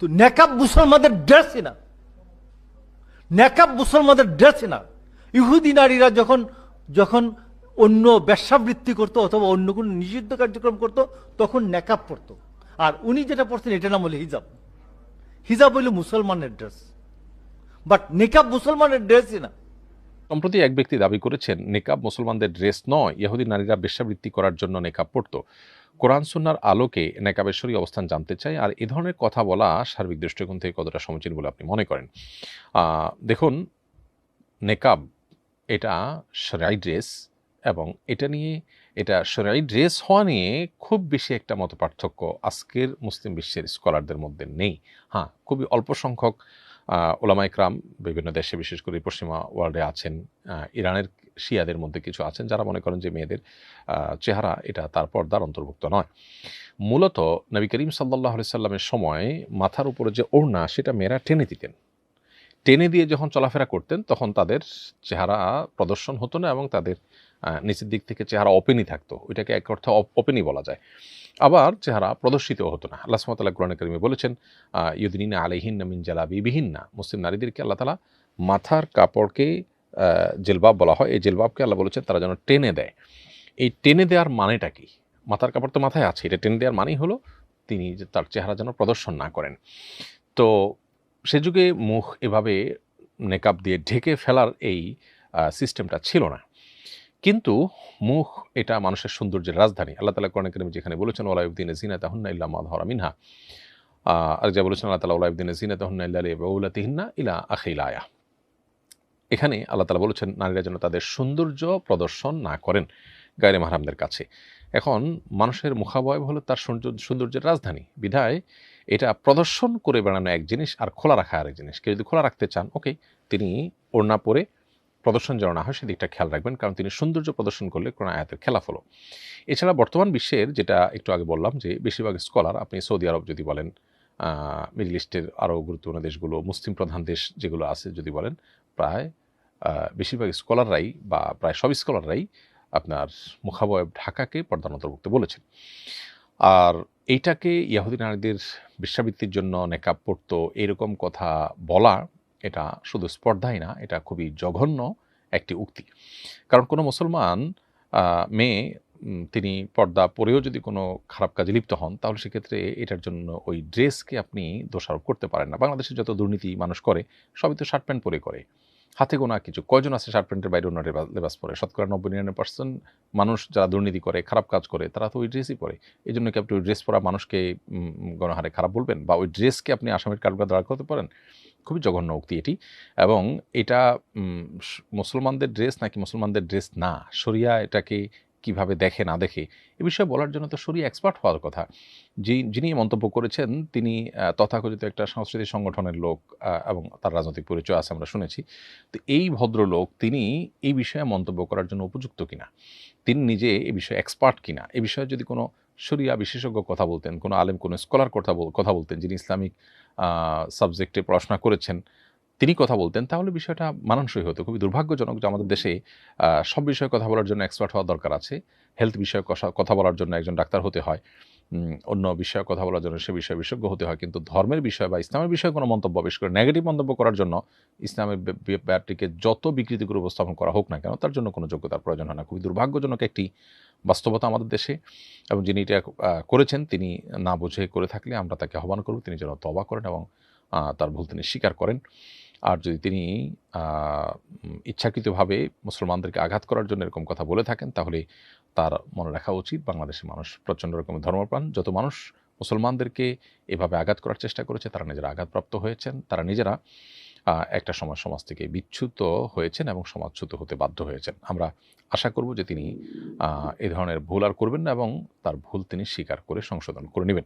তো নেকাব মুসলমানদের ড্রেসই না, নেকাব মুসলমানদের ড্রেসই না। ইহুদি নারীরা যখন যখন অন্য ব্যবসাবৃত্তি করতো অথবা অন্য কোনো নিষিদ্ধ কার্যক্রম করতো তখন নেকাব পরতো, আর উনি যেটা পড়তেন এটা নাম হলো হিজাব। হিজাব হইল মুসলমানের ড্রেস, বাট নেকাব মুসলমানের ড্রেসই না। সম্প্রতি এক ব্যক্তি দাবি করেছেন নেকাব মুসলমানদের ড্রেস নয়, ইহুদি নারীরা বেশ্যাবৃত্তি করার জন্য নেকাব পরতো। কোরআন সুন্নাহর আলোকে নেকাবের শরী অবস্থান জানতে চাই, আর এ ধরনের কথা বলা সার্বিক দৃষ্টিকোণ থেকে কতটা সমীচীন বলে আপনি মনে করেন? দেখুন, নেকাব এটা শরঈ ড্রেস, এবং এটা শরঈ ড্রেস হওয়া নিয়ে খুব বেশি একটা মতপার্থক্য আজকের মুসলিম বিশ্বের স্কলারদের মধ্যে নেই। হ্যাঁ, খুবই অল্প সংখ্যক ওলামা ইকরাম বিভিন্ন দেশে, বিশেষ করে পশ্চিমা ওয়ার্ল্ডে আছেন। ইরানের শিয়াদের মধ্যে কিছু আছেন যারা মনে করেন যে মেয়েদের চেহারা এটা তার পর্দার অন্তর্ভুক্ত নয়। মূলত নবী করিম সাল্লাল্লাহু আলাইহি সাল্লামের সময় মাথার উপরে যে ওড়না সেটা মেয়েরা টেনে দিতেন। টেনে দিয়ে যখন চলাফেরা করতেন তখন তাদের চেহারা প্রদর্শন হতো না, এবং তাদের নিচের দিক থেকে চেহারা ওপেনই থাকতো। ওইটাকে এক অর্থে ওপেনই বলা যায়। আবার চেহারা প্রদর্শিত হতো না। আল্লাহ সুবহানাহু ওয়া তাআলা কোরআনে কারিমে বলেছেন, ইউদনিনা আলাইহিন্না মিন জালাবিবিহিন্না, মুসলিম নারীদেরকে আল্লাহ তাআলা মাথার কাপড়কে জিলবাব বলা হয়। এই জিলবাবকে আল্লাহ বলেছেন তারা যেন টেনে দেয়। এই টেনে দেওয়ার মানেটা কি? মাথার কাপড় তো মাথায় আছে, এটা টেনে দেওয়ার মানেই হলো তিনি যে তার চেহারা যেন প্রদর্শন না করেন। তো সে যুগে মুখ এভাবে নেকাব দিয়ে ঢেকে ফেলার এই সিস্টেমটা ছিল না। কিন্তু মুখ এটা মানুষের সৌন্দর্যের রাজধানী। আল্লাহ তাআলা কোরআনে কারিমে যেখানে বলেছেন, ওয়ালা ইউবদিনা যিনাতাহুন্না ইল্লা মা যাহারা মিনহা, আর যা বলেছেন আল্লাহ তাআলা, ওয়ালা ইউবদিনা যিনাতাহুন্না ইল্লা লিবুলাতিহিন্না ইলা আখিল আয়া। এখানে আল্লাহ তাআলা বলেছেন নারীরা যেন তাদের সৌন্দর্য প্রদর্শন না করেন গায়রে মাহরামদের কাছে। এখন মানুষের মুখাবয়ব হলো তার সৌন্দর্যের রাজধানী, বিধায় এটা প্রদর্শন করে বেড়ানো এক জিনিস আর খোলা রাখা আরেক জিনিস। কেউ যদি খোলা রাখতে চান, ওকে, তিনি ওড়না পরে প্রদর্শন যেন না হয় সেদিকটা খেয়াল রাখবেন, কারণ তিনি সৌন্দর্য প্রদর্শন করলে কোরআন আয়াতের খেলাফ হলো। এছাড়া বর্তমান বিশ্বের, যেটা একটু আগে বললাম, যে বেশিরভাগ স্কলার, আপনি সৌদি আরব যদি বলেন, মিডল ইস্টের আরও গুরুত্বপূর্ণ দেশগুলো, মুসলিম প্রধান দেশ যেগুলো আছে যদি বলেন, প্রায় বেশিরভাগ স্কলাররাই বা প্রায় সব স্কলাররাই আপনার মুখাবয়ব ঢাকাকে পর্দার অন্তর্ভুক্ত বলেছেন। আর এইটাকে ইহুদি নারীদের বেশ্যাবৃত্তির জন্য নেকাব পরতো এরকম কথা বলা, এটা শুধু স্পর্ধাই না, এটা খুবই জঘন্য একটি উক্তি। কারণ কোনো মুসলমান মেয়ে তিনি পর্দা পরেও যদি কোনো খারাপ কাজে লিপ্ত হন, তাহলে সেক্ষেত্রে এটার জন্য ওই ড্রেসকে আপনি দোষারোপ করতে পারেন না। বাংলাদেশে যত দুর্নীতি মানুষ করে সবই তো শার্ট প্যান্ট পরে করে। হাতে গোনা কিছু কয়জন আছে শার্ট প্যান্টের বাইরে অন্য লেবাস পরে? শতকরা 90-99% মানুষ যারা দুর্নীতি করে, খারাপ কাজ করে, তারা তো ওই ড্রেসই পরে। এই জন্য কি আপনি ওই ড্রেস পরা মানুষকে গণহারে খারাপ বলবেন, বা ওই ড্রেসকে আপনি আসামির কাঠগড়ায় দাঁড় করতে পারেন? খুবই জঘন্য উক্তি এটি। এবং এটা মুসলমানদের ড্রেস নাকি মুসলমানদের ড্রেস না, শরিয়া এটাকে কিভাবে দেখে না দেখে এ বিষয়ে বলার জন্য তো শরিয়া এক্সপার্ট হওয়ার কথা। যিনি মন্তব্য করেছেন তিনি তথাকথিত একটা সাংস্কৃতিক সংগঠনের লোক, এবং তার রাজনৈতিক পরিচয় আছে আমরা শুনেছি। তো এই ভদ্রলোক তিনি এই বিষয়ে মন্তব্য করার জন্য উপযুক্ত কিনা, তিনি নিজে এই বিষয়ে এক্সপার্ট কিনা, এ বিষয়ে যদি কোনো শরিয়া বিশেষজ্ঞ কথা বলতেন, কোনো আলেম, কোনো স্কলার কথা বলতেন, যিনি ইসলামিক সাবজেক্টে পড়াশোনা করেছেন, তিনি কথা বলতেন, তাহলে বিষয়টা মানানসই হতো। খুবই দুর্ভাগ্যজনক যে আমাদের দেশে সব বিষয়ে কথা বলার জন্য এক্সপার্ট হওয়া দরকার আছে। হেলথ বিষয়ে কথা বলার জন্য একজন ডাক্তার হতে হয়, অন্য বিষয়ে কথা বলার জন্য সে বিষয়ে বিশেষজ্ঞ হতে হয়, কিন্তু ধর্মের বিষয় বা ইসলামের বিষয়ে কোনো মন্তব্য, বিশেষ করে নেগেটিভ মন্তব্য করার জন্য ইসলামের ব্যাপারটিকে যত বিকৃতি করে উপস্থাপন করা হোক না কেন, তার জন্য কোনো যোগ্যতার প্রয়োজন হয় না। খুবই দুর্ভাগ্যজনক একটি বাস্তবতা আমাদের দেশে, এবং যিনি এটা করেছেন তিনি না বুঝে করে থাকলে আমরা তাকে আহ্বান করব তিনি যেন তওবা করেন এবং তার ভুল তিনি স্বীকার করেন। আর যদি তিনি ইচ্ছাকৃতভাবে মুসলমানদেরকে আঘাত করার জন্য এরকম কথা বলে থাকেন, তাহলে তার মনে রাখা উচিত বাংলাদেশের মানুষ প্রচণ্ড রকমের ধর্মপ্রাণ। যত মানুষ মুসলমানদেরকে এভাবে আঘাত করার চেষ্টা করেছে তারা নিজেরা আঘাতপ্রাপ্ত হয়েছেন, তারা নিজেরা একটা সময় সমাজ থেকে বিচ্যুত হয়েছেন এবং সমাজচ্যুত হতে বাধ্য হয়েছেন। আমরা আশা করব যে তিনি এ ধরনের ভুল আর করবেন না, এবং তার ভুল তিনি স্বীকার করে সংশোধন করে নেবেন।